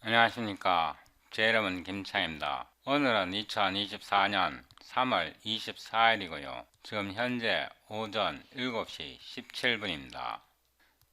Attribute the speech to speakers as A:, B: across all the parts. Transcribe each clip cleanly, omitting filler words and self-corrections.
A: 안녕하십니까. 제 이름은 김창입니다. 오늘은 2024년 3월 24일이고요. 지금 현재 오전 7시 17분입니다.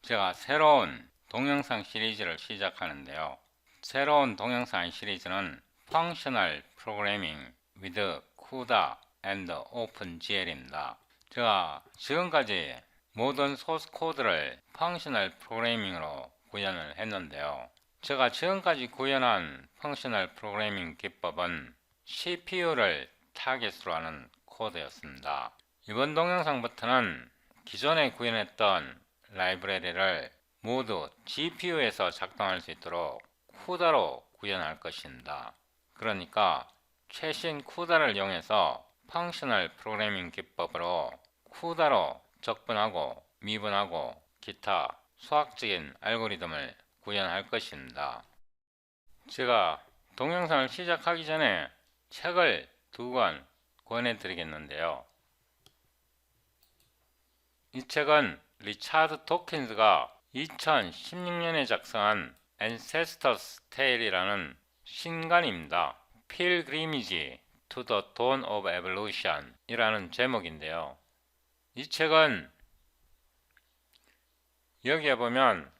A: 제가 새로운 동영상 시리즈를 시작하는데요. 새로운 동영상 시리즈는 Functional Programming with CUDA and OpenGL입니다. 제가 지금까지 모든 소스 코드를 펑셔널 프로그래밍으로 구현을 했는데요. 제가 지금까지 구현한 펑셔널 프로그래밍 기법은 CPU를 타겟으로 하는 코드였습니다. 이번 동영상부터는 기존에 구현했던 라이브러리를 모두 GPU에서 작동할 수 있도록 CUDA로 구현할 것입니다. 그러니까 최신 CUDA를 이용해서 펑셔널 프로그래밍 기법으로 CUDA로 적분하고 미분하고 기타 수학적인 알고리즘을 구현할 것입니다. 제가 동영상을 시작하기 전에 책을 2권 권해 드리겠는데요. 이 책은 리차드 도킨즈가 2016년에 작성한 Ancestor's Tale이라는 신간입니다. Pilgrimage to the Dawn of Evolution 이라는 제목인데요. 이 책은 여기에 보면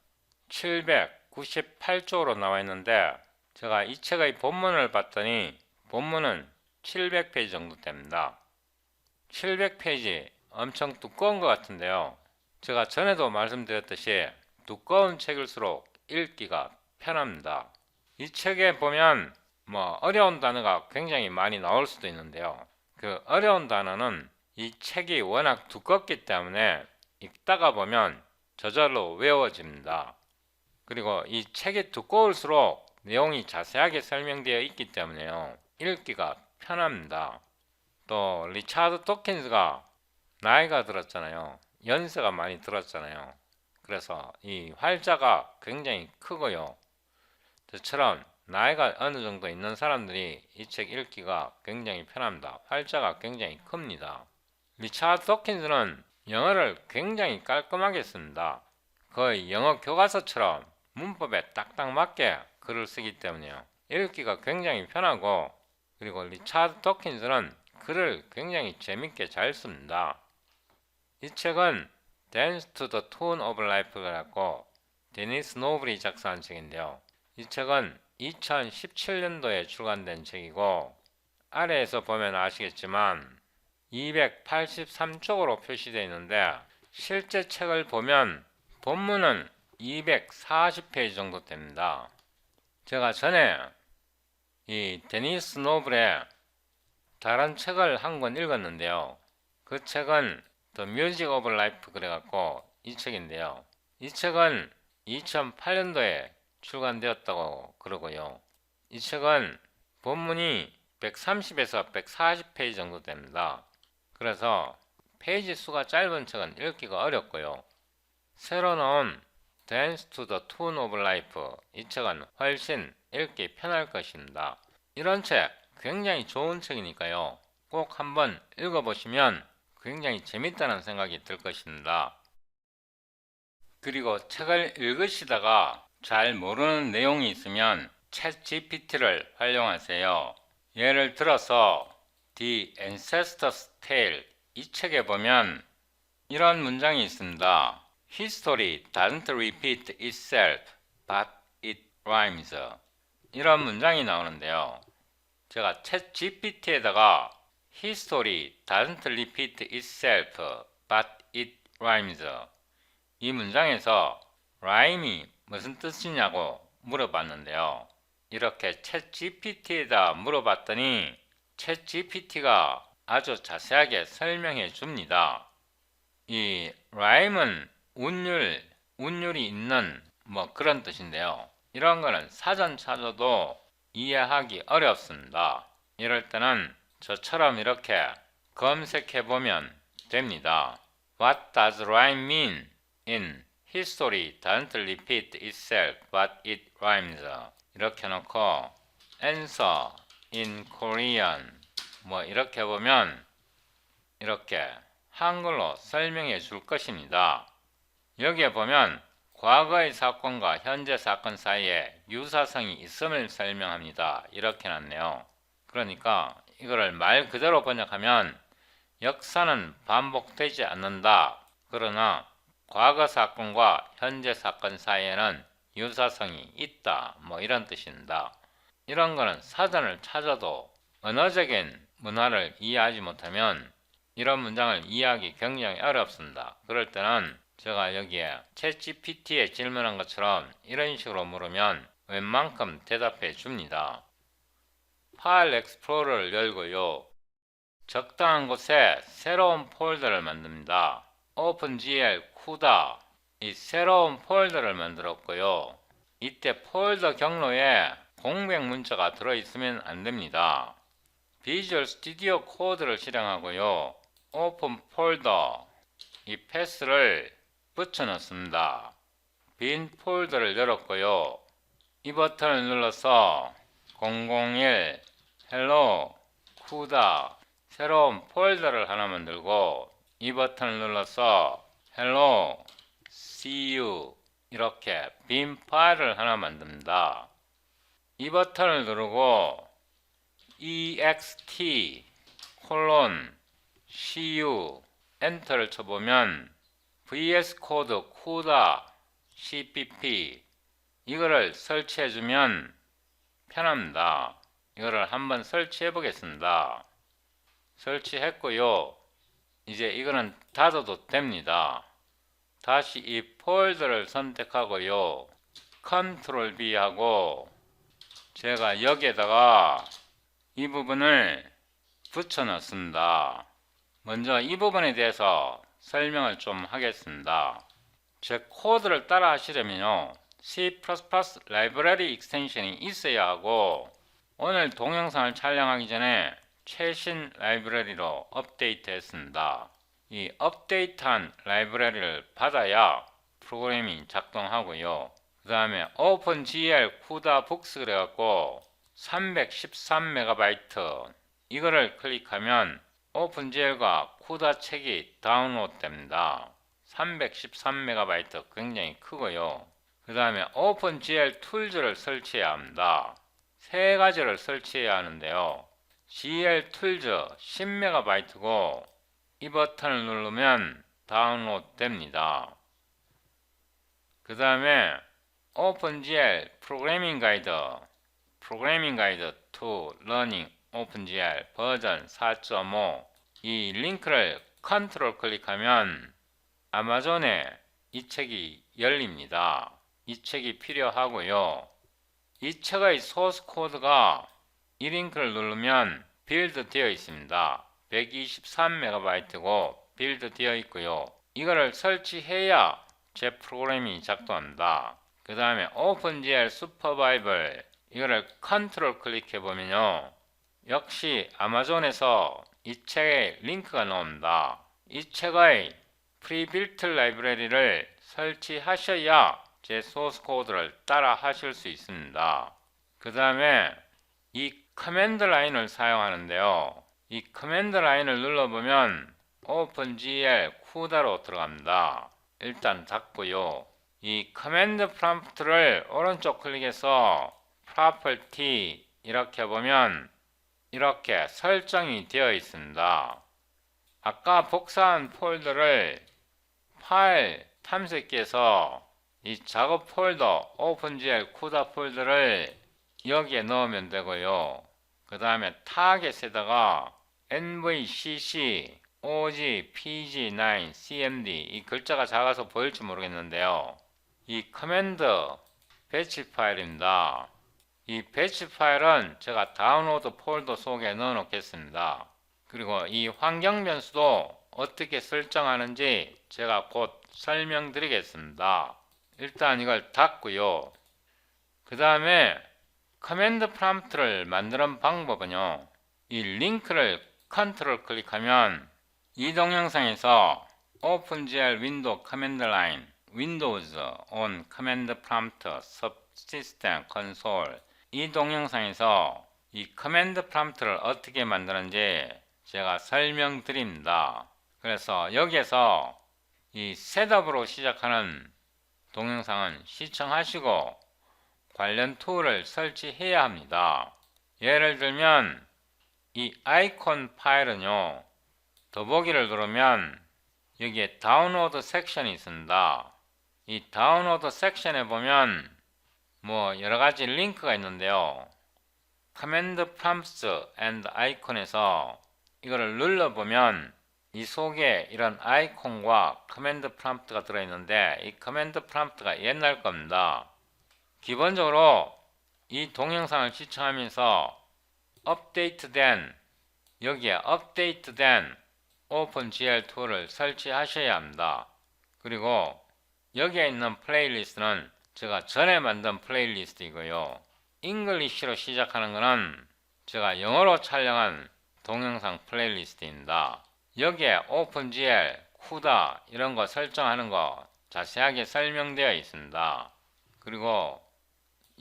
A: 798쪽으로 나와 있는데 제가 이 책의 본문을 봤더니 본문은 700페이지 정도 됩니다. 700페이지 엄청 두꺼운 것 같은데요. 제가 전에도 말씀드렸듯이 두꺼운 책일수록 읽기가 편합니다. 이 책에 보면 어려운 단어가 굉장히 많이 나올 수도 있는데요. 그 어려운 단어는 이 책이 워낙 두껍기 때문에 읽다가 보면 저절로 외워집니다. 그리고 이 책이 두꺼울수록 내용이 자세하게 설명되어 있기 때문에요. 읽기가 편합니다. 또 리차드 도킨즈가 나이가 들었잖아요. 연세가 많이 들었잖아요. 그래서 이 활자가 굉장히 크고요. 저처럼 나이가 어느 정도 있는 사람들이 이 책 읽기가 굉장히 편합니다. 활자가 굉장히 큽니다. 리차드 도킨즈는 영어를 굉장히 깔끔하게 씁니다. 거의 영어 교과서처럼 문법에 딱딱 맞게 글을 쓰기 때문에요. 읽기가 굉장히 편하고, 그리고 리차드 도킨즈는 글을 굉장히 재밌게 잘 씁니다. 이 책은 Dance to the Tune of Life라고 데니스 노블이 작성한 책인데요. 이 책은 2017년도에 출간된 책이고, 아래에서 보면 아시겠지만 283쪽으로 표시되어 있는데 실제 책을 보면 본문은 240페이지 정도 됩니다. 제가 전에 이 데니스 노블의 다른 책을 한 권 읽었는데요. 그 책은 The Music of Life 그래갖고 이 책인데요. 이 책은 2008년도에 출간되었다고 그러고요. 이 책은 본문이 130에서 140페이지 정도 됩니다. 그래서 페이지 수가 짧은 책은 읽기가 어렵고요. 새로 나온 Dance to the Tune of Life 이 책은 훨씬 읽기 편할 것입니다. 이런 책 굉장히 좋은 책이니까요. 꼭 한번 읽어보시면 굉장히 재밌다는 생각이 들 것입니다. 그리고 책을 읽으시다가 잘 모르는 내용이 있으면 챗 GPT를 활용하세요. 예를 들어서 The Ancestor's Tale 이 책에 보면 이런 문장이 있습니다. History doesn't repeat itself, but it rhymes. 이런 문장이 나오는데요. 제가 챗 GPT에다가 History doesn't repeat itself, but it rhymes. 이 문장에서 rhyme이 무슨 뜻이냐고 물어봤는데요. 이렇게 챗 GPT에다 물어봤더니 챗 GPT가 아주 자세하게 설명해 줍니다. 이 rhyme은 운율이 있는 그런 뜻인데요. 이런 거는 사전 찾아도 이해하기 어렵습니다. 이럴 때는 저처럼 이렇게 검색해 보면 됩니다. What does rhyme mean in history doesn't repeat itself but it rhymes. 이렇게 놓고 answer in Korean 이렇게 보면 이렇게 한글로 설명해 줄 것입니다. 여기에 보면 과거의 사건과 현재 사건 사이에 유사성이 있음을 설명합니다. 이렇게 놨네요. 그러니까 이거를 말 그대로 번역하면 역사는 반복되지 않는다. 그러나 과거 사건과 현재 사건 사이에는 유사성이 있다. 뭐 이런 뜻입니다. 이런 거는 사전을 찾아도 언어적인 문화를 이해하지 못하면 이런 문장을 이해하기 굉장히 어렵습니다. 그럴 때는 제가 여기에 챗GPT에 질문한 것처럼 이런 식으로 물으면 웬만큼 대답해 줍니다. 파일 explore를 열고요. 적당한 곳에 새로운 폴더를 만듭니다. OpenGL CUDA 이 새로운 폴더를 만들었고요. 이때 폴더 경로에 공백 문자가 들어있으면 안됩니다. 비주얼 스튜디오 코드를 실행하고요. 오픈 폴더 이 패스를 붙여 넣습니다. 빈 폴더를 열었고요. 이 버튼을 눌러서 001 헬로 쿠다 새로운 폴더를 하나 만들고 이 버튼을 눌러서 헬로 cu 이렇게 빈 파일을 하나 만듭니다. 이 버튼을 누르고 ext cu 엔터를 쳐보면 vs 코드 CUDA cpp 이거를 설치해주면 편합니다. 이거를 한번 설치해 보겠습니다. 설치했고요. 이제 이거는 닫아도 됩니다. 다시 이 폴더를 선택하고요. 컨트롤 B 하고 제가 여기에다가 이 부분을 붙여 넣습니다. 먼저 이 부분에 대해서 설명을 좀 하겠습니다. 제 코드를 따라 하시려면요. C++ 라이브러리 익스텐션이 있어야 하고 오늘 동영상을 촬영하기 전에 최신 라이브러리로 업데이트 했습니다. 이 업데이트한 라이브러리를 받아야 프로그램이 작동하고요. 그 다음에 OpenGL CUDA Books 그래갖고 313MB 이거를 클릭하면 OpenGL과 CUDA 책이 다운로드 됩니다. 313MB 굉장히 크고요. 그 다음에 OpenGL 툴즈를 설치해야 합니다. 세 가지를 설치해야 하는데요. GL 툴즈 10MB고 이 버튼을 누르면 다운로드 됩니다. 그 다음에 OpenGL 프로그래밍 가이드 to Learning OpenGL 버전 4.5 이 링크를 컨트롤 클릭하면 아마존에 이 책이 열립니다. 이 책이 필요하고요. 이 책의 소스 코드가 이 링크를 누르면 빌드 되어 있습니다. 123MB고 빌드 되어 있고요. 이거를 설치해야 제 프로그램이 작동합니다. 그 다음에 OpenGL Superbible 이거를 컨트롤 클릭해 보면요. 역시 아마존에서 이 책의 링크가 나옵니다. 이 책의 프리빌트 라이브러리를 설치하셔야 제 소스 코드를 따라 하실 수 있습니다. 그 다음에 이 커맨드 라인을 사용하는데요. 이 커맨드 라인을 눌러보면 OpenGL CUDA로 들어갑니다. 일단 닫고요. 이 커맨드 프롬프트를 오른쪽 클릭해서 Property 이렇게 보면 이렇게 설정이 되어 있습니다. 아까 복사한 폴더를 파일 탐색기에서 이 작업 폴더 OpenGL CUDA 폴더를 여기에 넣으면 되고요. 그 다음에 타겟에다가 nvcc ogpg9 cmd 이 글자가 작아서 보일지 모르겠는데요. 이 커맨드 배치 파일입니다. 이 배치 파일은 제가 다운로드 폴더 속에 넣어 놓겠습니다. 그리고 이 환경 변수도 어떻게 설정하는지 제가 곧 설명드리겠습니다. 일단 이걸 닫고요. 그 다음에 커맨드 프롬프트를 만드는 방법은요. 이 링크를 컨트롤 클릭하면 이 동영상에서 OpenGL 윈도우 커맨드 라인 Windows on Command Prompt Subsystem Console 이 동영상에서 이 커맨드 프롬프트를 어떻게 만드는지 제가 설명드립니다. 그래서 여기에서 이 셋업으로 시작하는 동영상은 시청하시고 관련 툴을 설치해야 합니다. 예를 들면 이 아이콘 파일은요, 더보기를 누르면 여기에 다운로드 섹션이 있습니다. 이 다운로드 섹션에 보면 여러가지 링크가 있는데요, 커맨드 프롬프트 앤드 아이콘에서 이거를 눌러보면 이 속에 이런 아이콘과 커맨드 프롬프트가 들어있는데, 이 커맨드 프롬프트가 옛날 겁니다. 기본적으로 이 동영상을 시청하면서 여기에 업데이트된 오픈GL 툴을 설치하셔야 합니다. 그리고 여기에 있는 플레이리스트는 제가 전에 만든 플레이리스트이고요, 잉글리시로 시작하는 것은 제가 영어로 촬영한 동영상 플레이리스트입니다. 여기에 오픈GL, 쿠다 이런 거 설정하는 거 자세하게 설명되어 있습니다. 그리고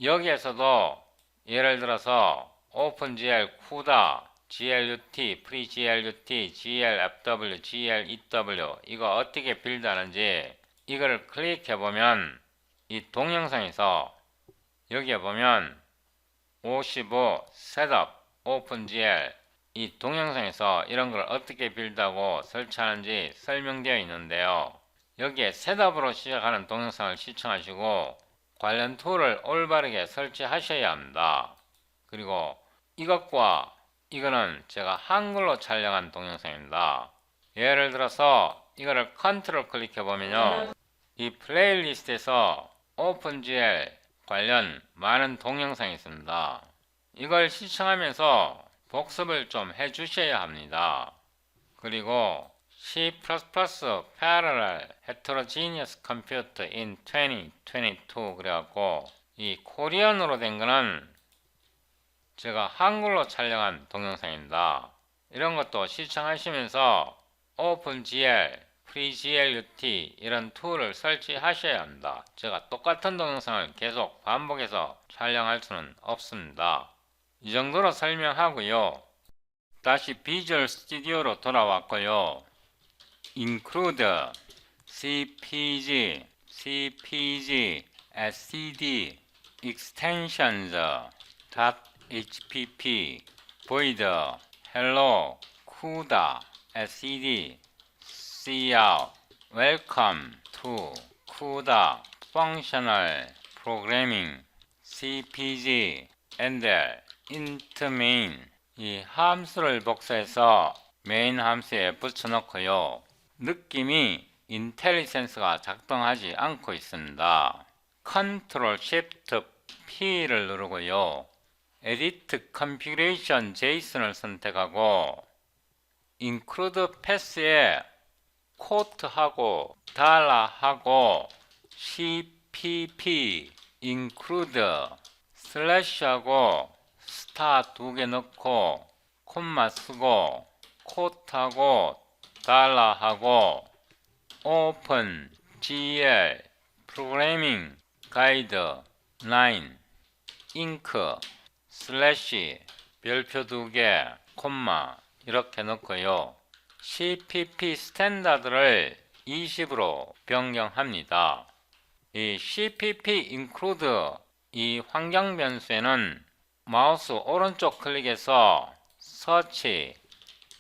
A: 여기에서도 예를 들어서 오픈GL, 쿠다, GLUT, FreeGLUT, GLFW, GLEW 이거 어떻게 빌드하는지 이거를 클릭해보면 이 동영상에서 여기에 보면 55 셋업 오픈GL 이 동영상에서 이런 걸 어떻게 빌드하고 설치하는지 설명되어 있는데요, 여기에 셋업으로 시작하는 동영상을 시청하시고 관련 툴을 올바르게 설치하셔야 합니다. 그리고 이것과 이거는 제가 한글로 촬영한 동영상입니다. 예를 들어서 이거를 컨트롤 클릭해 보면요, 이 플레이리스트에서 오픈GL 관련 많은 동영상이 있습니다. 이걸 시청하면서 복습을 좀 해주셔야 합니다. 그리고 C++ Parallel Heterogeneous Computer in 2022 그래갖고 이 코리안으로 된 거는 제가 한글로 촬영한 동영상입니다. 이런 것도 시청하시면서 오픈GL, FreeGLUT 이런 툴을 설치하셔야 합니다. 제가 똑같은 동영상을 계속 반복해서 촬영할 수는 없습니다. 이 정도로 설명하고요, 다시 비주얼 스튜디오로 돌아왔고요, include cpg, scd, extensions, .hpp, void, hello, cuda, scd, cout, welcome to cuda, functional programming, cpg, endl, int main 이 함수를 복사해서 메인 함수에 붙여놓고요, 느낌이 인텔리센스가 작동하지 않고 있습니다. Ctrl Shift P를 누르고요, Edit Configuration JSON을 선택하고 Include Pass에 quote하고 달러하고 cpp include 슬래시하고 스타 2개 넣고 콤마 쓰고 quote하고 달러하고 open gl programming guide 9 ink 슬래시 별표 2개 콤마 이렇게 넣고요, cpp 스탠다드를 20으로 변경합니다. 이 cpp include 이 환경 변수에는 마우스 오른쪽 클릭해서 Search,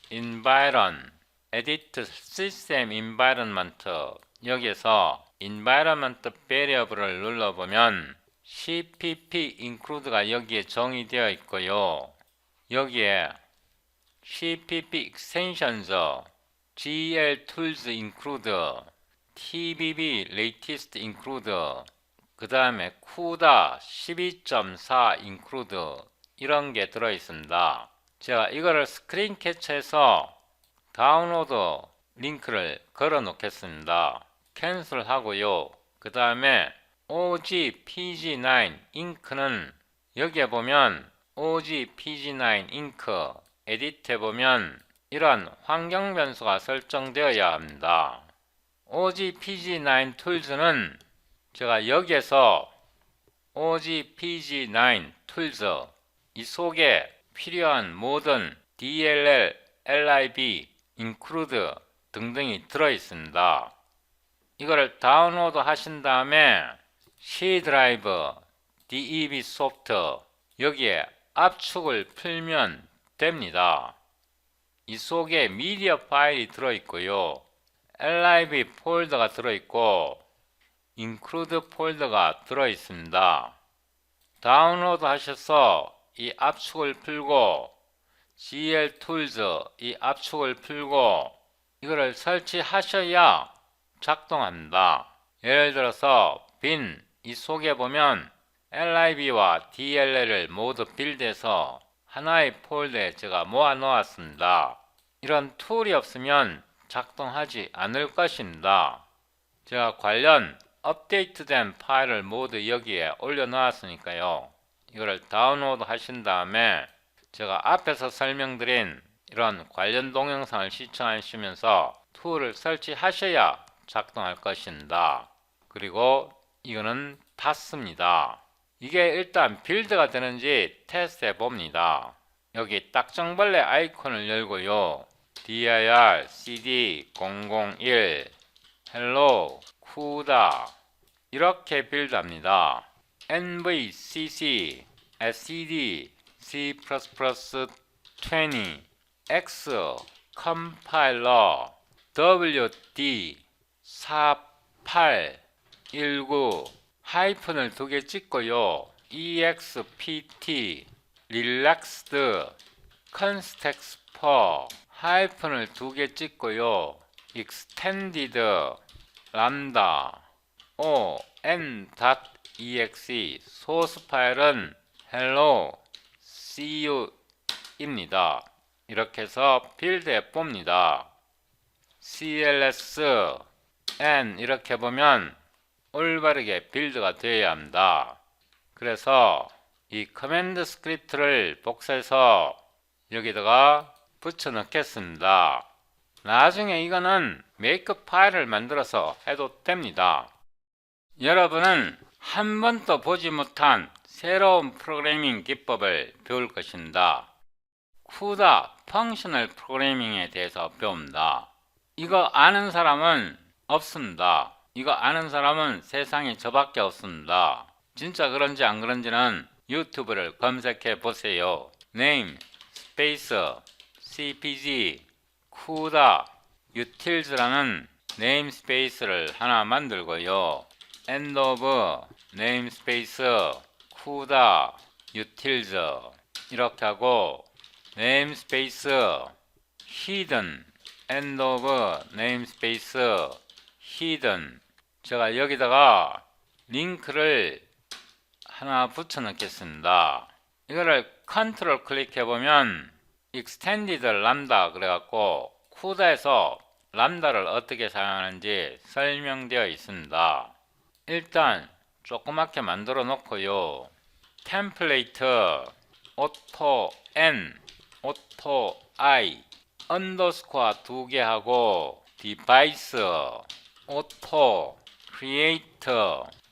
A: Environ, Edit System Environment 여기에서 Environment Variable을 눌러보면 cpp include가 여기에 정의되어 있고요, 여기에 cpp extensions, gl tools include, tbb latest include, 그 다음에 CUDA 12.4 include 이런 게 들어 있습니다. 제가 이거를 스크린 캡처해서 다운로드 링크를 걸어 놓겠습니다. 캔슬 하고요, 그 다음에 OGPG9 잉크는 여기에 보면 OGPG9 잉크 에디트 해보면 이러한 환경 변수가 설정되어야 합니다. OGPG9 툴즈는 제가 여기에서 OGPG9 툴즈 이 속에 필요한 모든 DLL, LIB, include 등등이 들어있습니다. 이거를 다운로드 하신 다음에 C 드라이브, DEB 소프트 여기에 압축을 풀면 됩니다. 이 속에 미디어 파일이 들어있고요. LIB 폴더가 들어있고 include 폴더가 들어있습니다. 다운로드 하셔서 이 압축을 풀고 GL Tools 이 압축을 풀고 이거를 설치하셔야 작동합니다. 예를 들어서 빈 이 속에 보면 LIB와 DLL을 모두 빌드해서 하나의 폴더에 제가 모아 놓았습니다. 이런 툴이 없으면 작동하지 않을 것입니다. 제가 관련 업데이트된 파일을 모두 여기에 올려 놓았으니까요. 이거를 다운로드 하신 다음에 제가 앞에서 설명드린 이런 관련 동영상을 시청하시면서 툴을 설치하셔야 작동할 것입니다. 그리고 이거는 닫습니다. 이게 일단 빌드가 되는지 테스트해 봅니다. 여기 딱정벌레 아이콘을 열고요. dir cd 001 hello CUDA 이렇게 빌드합니다. nvcc scd c++20 x 컴파일러 wd 4819 하이픈을 2개 찍고요. expt relaxed constexfor 하이픈을 2개 찍고요. extended lambda on.exe 소스 파일은 hello cu 입니다. 이렇게 해서 빌드해 봅니다. cls n 이렇게 보면 올바르게 빌드가 되어야 합니다. 그래서 이 커맨드 스크립트를 복사해서 여기다가 붙여 넣겠습니다. 나중에 이거는 메이크 파일을 만들어서 해도 됩니다. 여러분은 한 번도 보지 못한 새로운 프로그래밍 기법을 배울 것입니다. CUDA 펑셔널 프로그래밍에 대해서 배웁니다. 이거 아는 사람은 없습니다. 이거 아는 사람은 세상에 저밖에 없습니다. 진짜 그런지 안 그런지는 유튜브를 검색해 보세요. name 스페이스 cpg CUDA utils라는 네임스페이스를 하나 만들고요. end of 네임스페이스 CUDA utils 이렇게 하고 네임스페이스 hidden end of 네임스페이스 hidden 제가 여기다가 링크를 하나 붙여 넣겠습니다. 이거를 컨트롤 클릭해 보면 extended lambda 그래갖고 CUDA에서 람다를 어떻게 사용하는지 설명되어 있습니다. 일단 조그맣게 만들어 놓고요. 템플레이트 auto n auto i 언더스코어 2개 하고 device auto create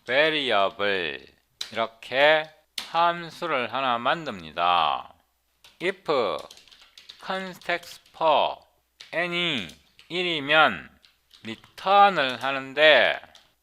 A: variable 이렇게 함수를 하나 만듭니다. if context for any 1이면 return을 하는데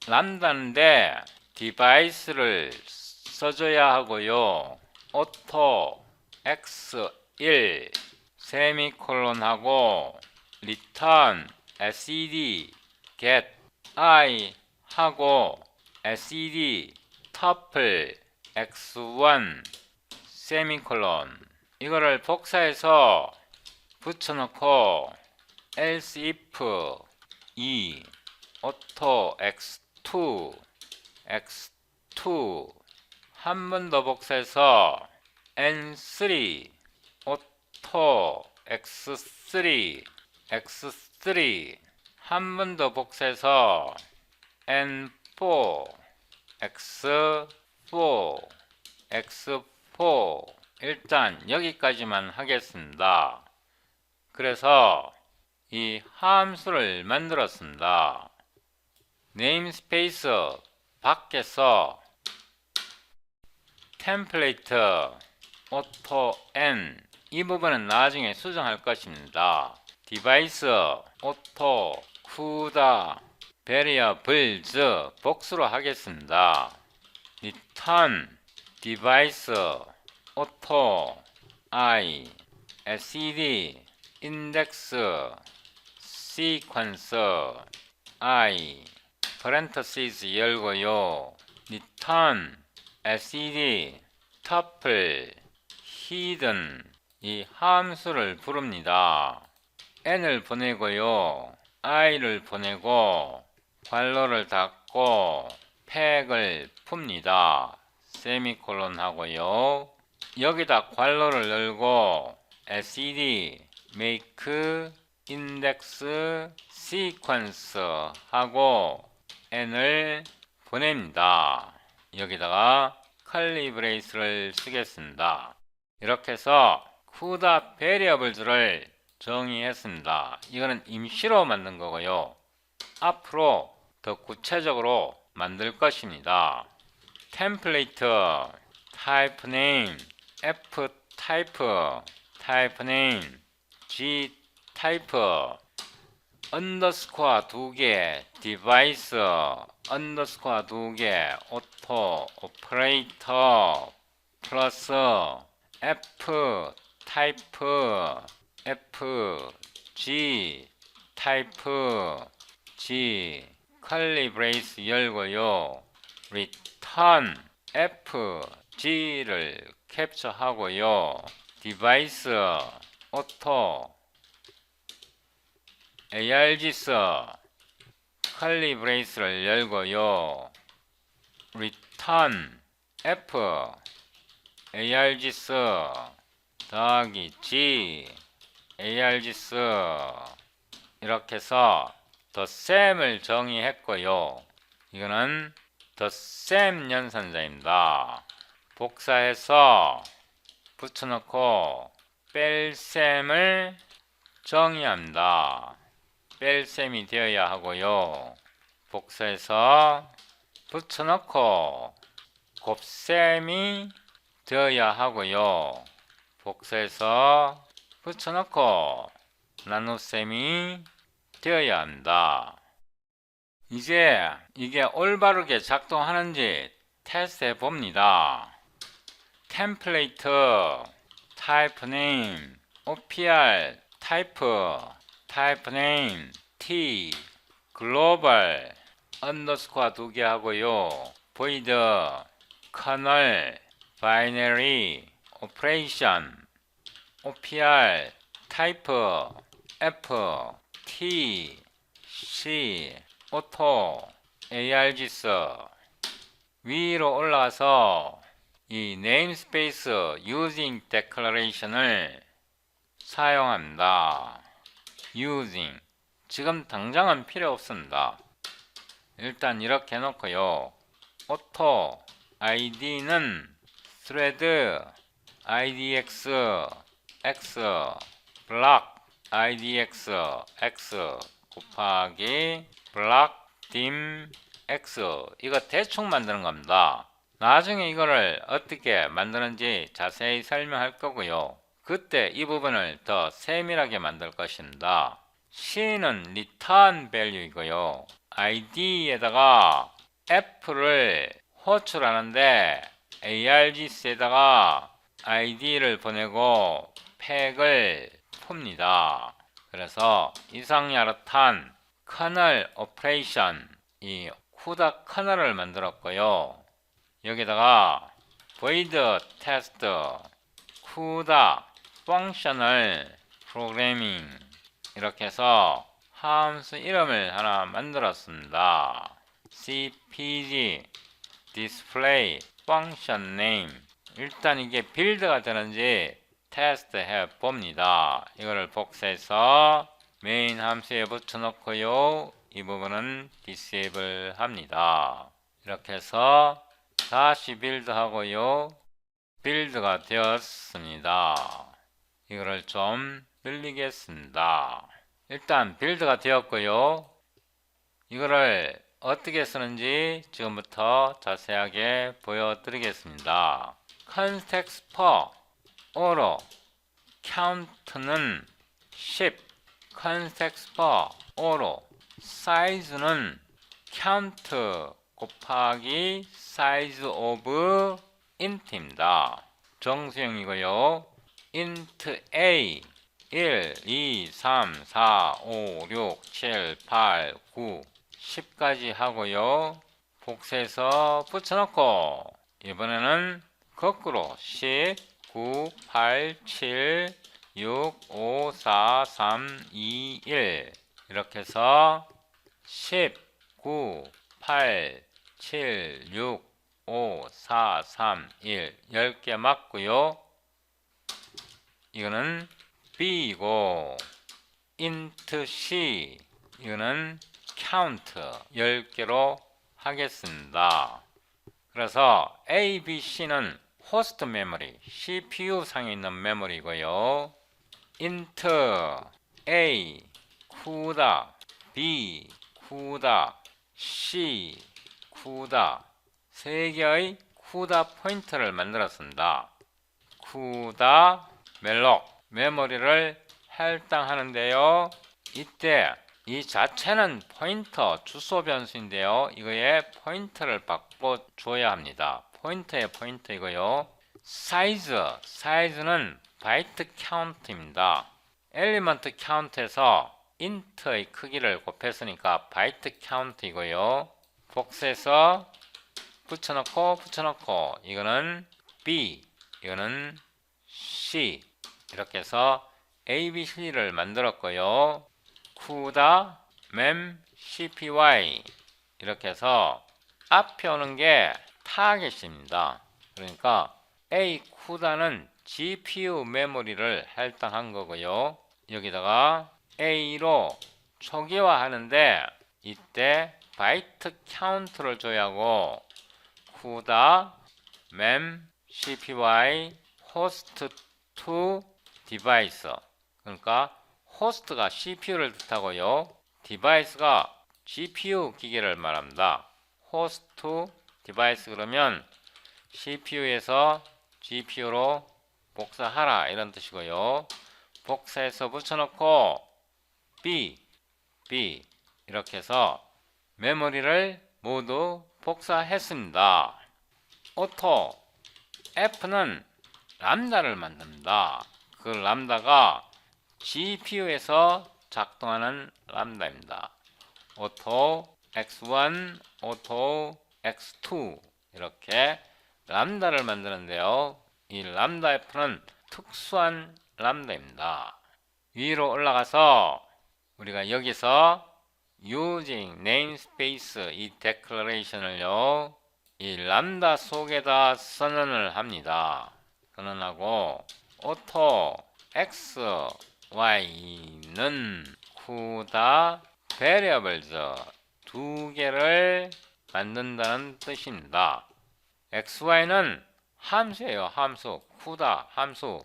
A: 람다인데 device를 써줘야 하고요. auto x1 세미콜론 하고 return sed get i 하고 sed tuple x1 세미콜론 이거를 복사해서 붙여놓고 else if e auto x2 x2 한 번 더 복사해서 n3 auto x3 x3 한 번 더 복사해서 n4 x4 x4 일단 여기까지만 하겠습니다. 그래서 이 함수를 만들었습니다. 네임스페이스 밖에서 템플레이트 auto n 이 부분은 나중에 수정할 것입니다. 디바이스 auto CUDA variables 복수로 하겠습니다. return device auto I std index sequence I parentheses 열고요. return std tuple hidden 이 함수를 부릅니다. n을 보내고요. i를 보내고 괄호를 닫고 팩을 풉니다. 세미콜론 하고요. 여기다 괄호를 열고 std make index sequence 하고 n을 보냅니다. 여기다가 curly brace를 쓰겠습니다. 이렇게 해서 CUDA variables를 정의했습니다. 이거는 임시로 만든 거고요. 앞으로 더 구체적으로 만들 것입니다. 템플레이트 type name f type type name g type underscore 2개 device underscore 2개 auto operator 플러스 f type f g type g curly brace 열고요. return f g를 캡처하고요. device auto args curly brace를 열고요. return f args 더하기 g args 이렇게 해서 the same을 정의했고요. 이거는 the same 연산자입니다. 복사해서 붙여놓고 뺄셈을 정의합니다. 뺄셈이 되어야 하고요. 복사해서 붙여놓고 곱셈이 되어야 하고요. 복사해서 붙여놓고 나눗셈이 되어야 한다. 이제 이게 올바르게 작동하는지 테스트해 봅니다. 템플레이트 type name opr type name t global underscore 2개 하고요. void kernel binary operation opr type f t c auto args 위로 올라가서 이 namespace using declaration을 사용합니다. using 지금 당장은 필요 없습니다. 일단 이렇게 해놓고요. auto id는 thread idx x block idx x 곱하기 block dim x 이거 대충 만드는 겁니다. 나중에 이거를 어떻게 만드는지 자세히 설명할 거고요. 그때 이 부분을 더 세밀하게 만들 것입니다. C는 return value이고요. id에다가 f를 호출하는데 args에다가 id를 보내고 팩을 풉니다. 그래서 이상야릇한 커널 오퍼레이션 이 CUDA 커널을 만들었고요. 여기다가 void test CUDA functional programming 이렇게 해서 함수 이름을 하나 만들었습니다. cpg display function name 일단 이게 빌드가 되는지 테스트 해 봅니다. 이거를 복사해서 메인 함수에 붙여놓고요. 이 부분은 disable 합니다. 이렇게 해서 다시 빌드 하고요. 빌드가 되었습니다. 이거를 좀 늘리겠습니다. 일단 빌드가 되었고요. 이거를 어떻게 쓰는지 지금부터 자세하게 보여드리겠습니다. context for 어로 count는 10 context for 어로 size는 count 곱하기 size of int입니다. 정수형이고요. int a 1, 2, 3, 4, 5, 6, 7, 8, 9, 10까지 하고요. 복사해서 붙여넣고 이번에는 거꾸로 10, 9, 8, 7, 6, 5, 4, 3, 2, 1 이렇게 해서 10, 9, 8, 7, 6, 5, 4, 3, 1 10개 맞고요. 이거는 B이고 int C 이거는 count 10개로 하겠습니다. 그래서 A, B, C는 호스트 메모리, CPU 상에 있는 메모리고요. int A, CUDA, B, CUDA, C, CUDA 세 개의 CUDA 포인터를 만들었습니다. CUDA 멜록 메모리를 할당하는데요. 이때 이 자체는 포인터 주소 변수인데요. 이거에 포인터를 바꿔줘야 합니다. 포인터의 포인터이고요. 사이즈는 바이트 카운트입니다. 엘리먼트 카운트에서 int의 크기를 곱했으니까 바이트 카운트이고요. 복사해서 붙여넣고 이거는 B 이거는 C 이렇게 해서 ABC를 만들었고요. CUDA, MEM, CPY 이렇게 해서 앞에 오는 게 타겟입니다. 그러니까 A CUDA는 GPU 메모리를 할당한 거고요. 여기다가 A로 초기화 하는데 이때 바이트 카운트를 줘야 하고 CUDA, MEM, CPY, host to device 그러니까 호스트가 CPU를 뜻하고요. 디바이스가 GPU 기계를 말합니다. host to device 그러면 CPU에서 GPU로 복사하라 이런 뜻이고요. 복사해서 붙여넣고 B 이렇게 해서 메모리를 모두 복사했습니다. 오토 F는 람다를 만듭니다. 그 람다가 GPU에서 작동하는 람다입니다. 오토 X1, 오토 X2 이렇게 람다를 만드는데요. 이 람다 F는 특수한 람다입니다. 위로 올라가서 우리가 여기서 using namespace 이 declaration을요. 이 람다 속에다 선언을 합니다. 선언하고 auto x, y는 CUDA variables 두 개를 만든다는 뜻입니다. x, y는 함수예요. 함수. CUDA 함수.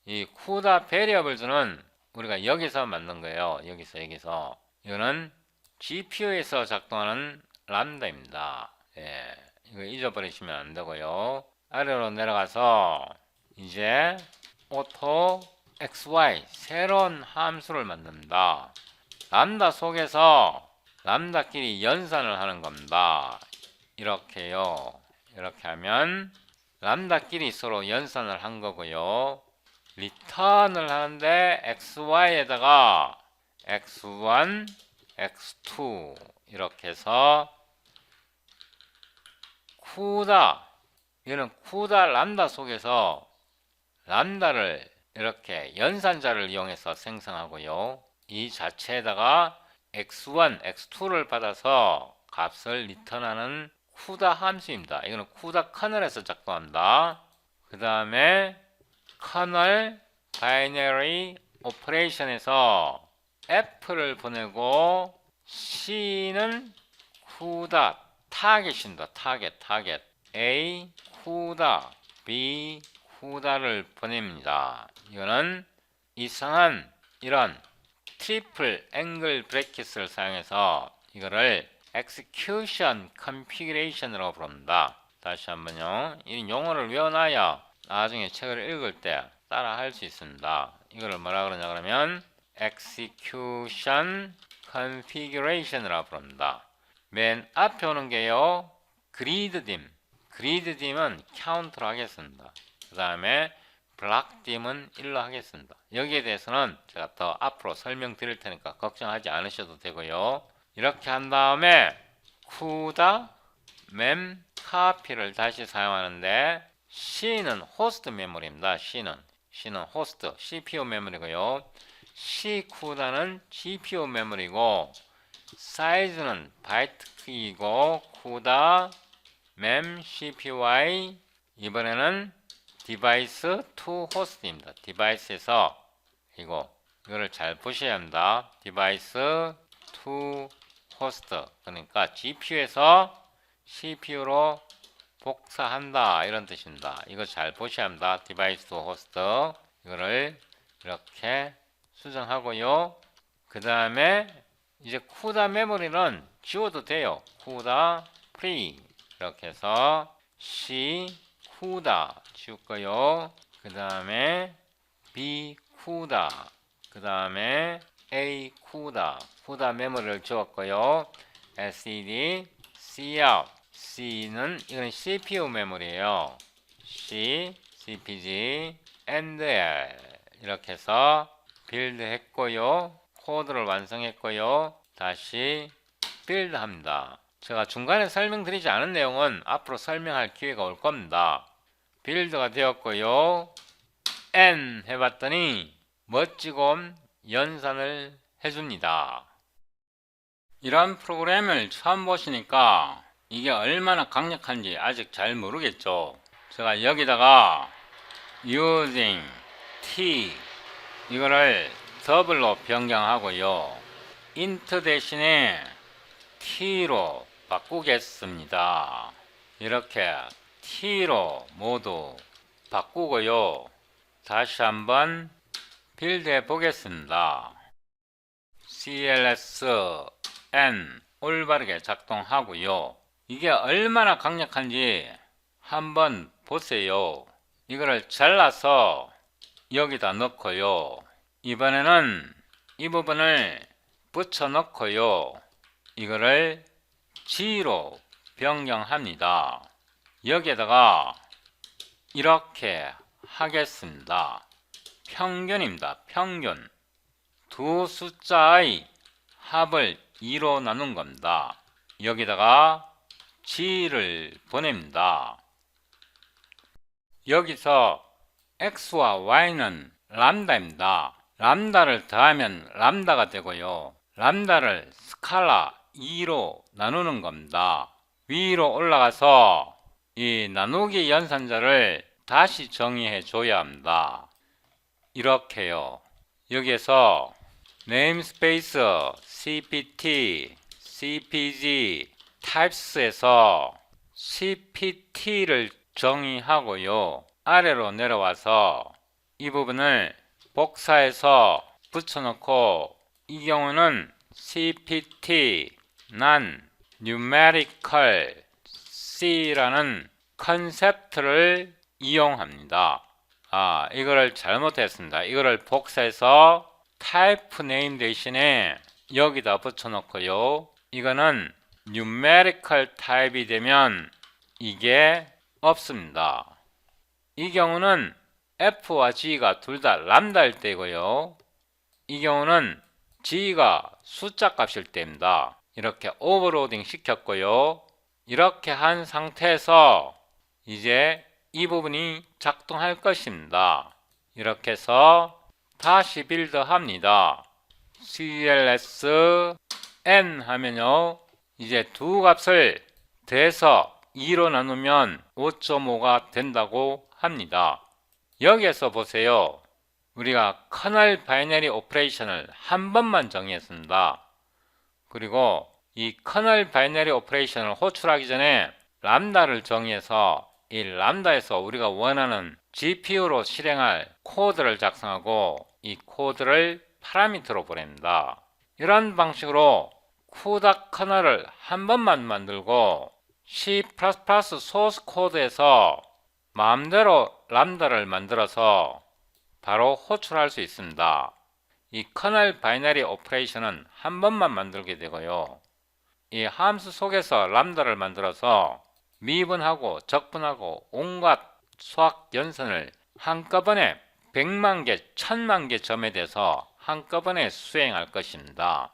A: 이 CUDA variables는 우리가 여기서 만든 거예요. 여기서. 이거는 GPU에서 작동하는 람다입니다. 예, 이거 잊어버리시면 안 되고요. 아래로 내려가서 이제 auto xy 새로운 함수를 만듭니다. 람다 속에서 람다끼리 연산을 하는 겁니다. 이렇게요. 이렇게 하면 람다끼리 서로 연산을 한 거고요. 리턴을 하는데 xy에다가 x1, x2 이렇게 해서 CUDA 이거는 CUDA 람다 속에서 람다를 이렇게 연산자를 이용해서 생성하고요. 이 자체에다가 x1, x2를 받아서 값을 리턴하는 CUDA 함수입니다. 이거는 CUDA 커널에서 작동합니다. 그 다음에 커널 바이너리 오퍼레이션에서 F를 보내고 C는 CUDA 타겟입니다. 타겟 A CUDA B CUDA를 보냅니다. 이거는 이상한 이런 트리플 앵글 브래킷을 사용해서 이거를 execution configuration으로 부릅니다. 다시 한번요. 이 용어를 외워놔야 나중에 책을 읽을 때 따라 할 수 있습니다. 이거를 뭐라 그러냐 그러면 execution configuration이라고 부릅니다. 맨 앞에 오는 게요. 그리드딤은 카운트로 하겠습니다. 그 다음에 블락딤은 1로 하겠습니다. 여기에 대해서는 제가 더 앞으로 설명드릴 테니까 걱정하지 않으셔도 되고요. 이렇게 한 다음에 쿠다 맴 카피를 다시 사용하는데 C는 호스트 메모리입니다. C는 호스트 CPU 메모리고요. C 쿠다는 GPU 메모리고 사이즈는 바이트 크기이고 쿠다 맴 CPY 이번에는 디바이스 to 호스트입니다. 디바이스에서 이거를 잘 보셔야 합니다. 디바이스 to 호스트 그러니까 GPU에서 CPU로 복사한다 이런 뜻입니다. 이거 잘 보셔야 합니다. 디바이스 to 호스트 이거를 이렇게 수정하고요. 그 다음에 이제 쿠다 메모리는 지워도 돼요. 쿠다 프리 이렇게 해서 C 쿠다 지울거요. 그 다음에 B 쿠다 그 다음에 A 쿠다 메모리를 지웠고요. SED Cout C는 이건 CPU 메모리예요. C CPG and L 이렇게 해서 빌드 했고요. 코드를 완성했고요. 다시 빌드 합니다. 제가 중간에 설명드리지 않은 내용은 앞으로 설명할 기회가 올 겁니다. 빌드가 되었고요. N 해봤더니 멋지고 연산을 해줍니다. 이런 프로그램을 처음 보시니까 이게 얼마나 강력한지 아직 잘 모르겠죠. 제가 여기다가 using t 이거를 더블로 변경하고요. int 대신에 t로 바꾸겠습니다. 이렇게 t로 모두 바꾸고요. 다시 한번 빌드해 보겠습니다. cls-n 올바르게 작동하고요. 이게 얼마나 강력한지 한번 보세요. 이거를 잘라서 여기다 넣고요. 이번에는 이 부분을 붙여 넣고요. 이거를 G로 변경합니다. 여기에다가 이렇게 하겠습니다. 평균입니다. 평균. 두 숫자의 합을 2로 나눈 겁니다. 여기다가 G를 보냅니다. 여기서 X와 Y는 람다입니다. 람다를 더하면 람다가 되고요. 람다를 스칼라 2로 나누는 겁니다. 위로 올라가서 이 나누기 연산자를 다시 정의해 줘야 합니다. 이렇게요. 여기에서 네임스페이스 cpt, cpg, types에서 cpt를 정의하고요. 아래로 내려와서 이 부분을 복사해서 붙여놓고 이 경우는 cpt non numerical c라는 컨셉트를 이용합니다. 이거를 잘못했습니다. 이거를 복사해서 type name 대신에 여기다 붙여놓고요. 이거는 numerical type이 되면 이게 없습니다. 이 경우는 F와 G가 둘 다 람다일 때고요. 이 경우는 G가 숫자 값일 때입니다. 이렇게 오버로딩 시켰고요. 이렇게 한 상태에서 이제 이 부분이 작동할 것입니다. 이렇게 해서 다시 빌드합니다. cls n 하면요. 이제 두 값을 더해서 2로 나누면 5.5가 된다고 합니다. 여기에서 보세요. 우리가 커널 바이너리 오퍼레이션을 한 번만 정의했습니다. 그리고 이 커널 바이너리 오퍼레이션을 호출하기 전에 람다를 정의해서 이 람다에서 우리가 원하는 GPU로 실행할 코드를 작성하고 이 코드를 파라미터로 보냅니다. 이런 방식으로 쿠다 커널을 한 번만 만들고 C++ 소스 코드에서 마음대로 람다를 만들어서 바로 호출할 수 있습니다. 이 커널 바이너리 오퍼레이션은 한 번만 만들게 되고요. 이 함수 속에서 람다를 만들어서 미분하고 적분하고 온갖 수학 연산을 한꺼번에 100만 개, 1000만 개 점에 대해서 한꺼번에 수행할 것입니다.